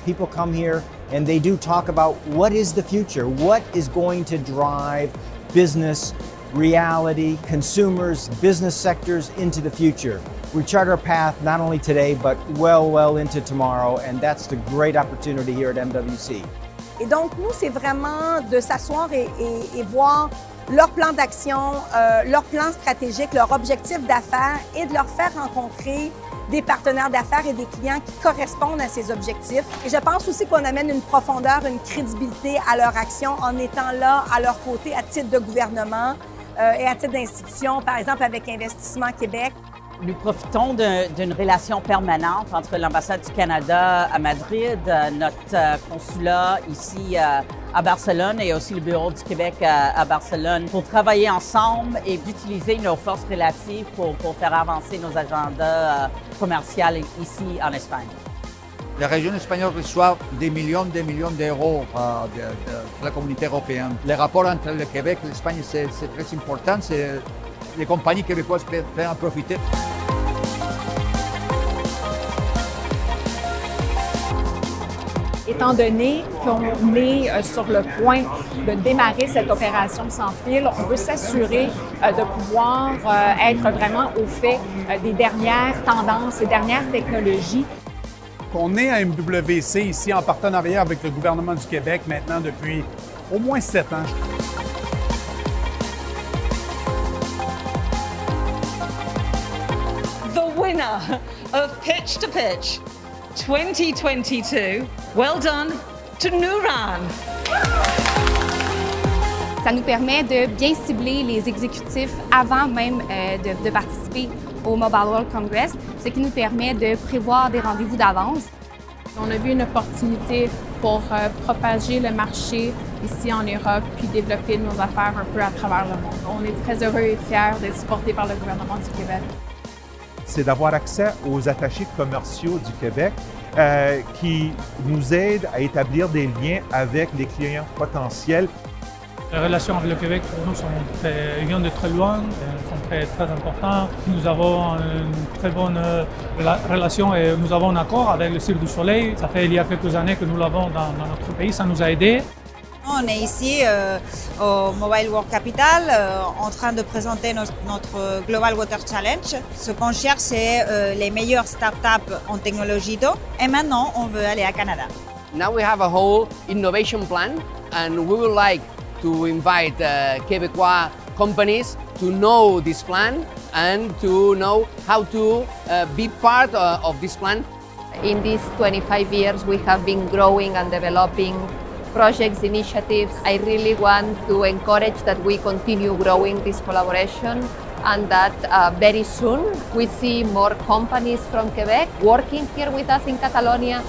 people come here and they do talk about what is the future, what is going to drive business, reality, consumers, business sectors into the future. We chart our path not only today, but well into tomorrow, and that's the great opportunity here at MWC. Et donc, nous, c'est vraiment de s'asseoir et voir leur plan d'action, leur plan stratégique, leur objectif d'affaires et de leur faire rencontrer des partenaires d'affaires et des clients qui correspondent à ces objectifs. Et je pense aussi qu'on amène une profondeur, une crédibilité à leur action en étant là à leur côté à titre de gouvernement et à titre d'institution, par exemple avec Investissement Québec. Nous profitons d'une relation permanente entre l'ambassade du Canada à Madrid, notre consulat ici à Barcelone et aussi le bureau du Québec à Barcelone pour travailler ensemble et d'utiliser nos forces relatives pour faire avancer nos agendas commerciaux ici en Espagne. La région espagnole reçoit des millions d'euros de la communauté européenne. Les rapports entre le Québec et l'Espagne, c'est très important. Les compagnies québécoises peuvent en profiter. Étant donné qu'on est sur le point de démarrer cette opération sans fil, on veut s'assurer de pouvoir être vraiment au fait des dernières tendances, des dernières technologies. On est à MWC ici en partenariat avec le gouvernement du Québec maintenant depuis au moins 7 ans. The winner of Pitch to Pitch 2022. Well done to Nuran. Ça nous permet de bien cibler les exécutifs avant même de participer au Mobile World Congress, ce qui nous permet de prévoir des rendez-vous d'avance. On a vu une opportunité pour propager le marché ici en Europe puis développer nos affaires un peu à travers le monde. On est très heureux et fiers d'être supportés par le gouvernement du Québec. C'est d'avoir accès aux attachés commerciaux du Québec qui nous aident à établir des liens avec les clients potentiels. Les relations avec le Québec pour nous viennent de très loin, sont très importantes. Nous avons une très bonne relation et nous avons un accord avec le Cirque du Soleil. Ça fait il y a quelques années que nous l'avons dans notre pays, ça nous a aidés. On est ici au Mobile World Capital en train de présenter notre Global Water Challenge. Ce qu'on cherche, c'est les meilleures startups en technologie d'eau. Et maintenant, on veut aller à Canada. Now we have a whole innovation plan and we would like to invite Quebecois companies to know this plan and to know how to be part of this plan. In these 25 years, we have been growing and developing projects, initiatives. I really want to encourage that we continue growing this collaboration and that very soon we see more companies from Quebec working here with us in Catalonia.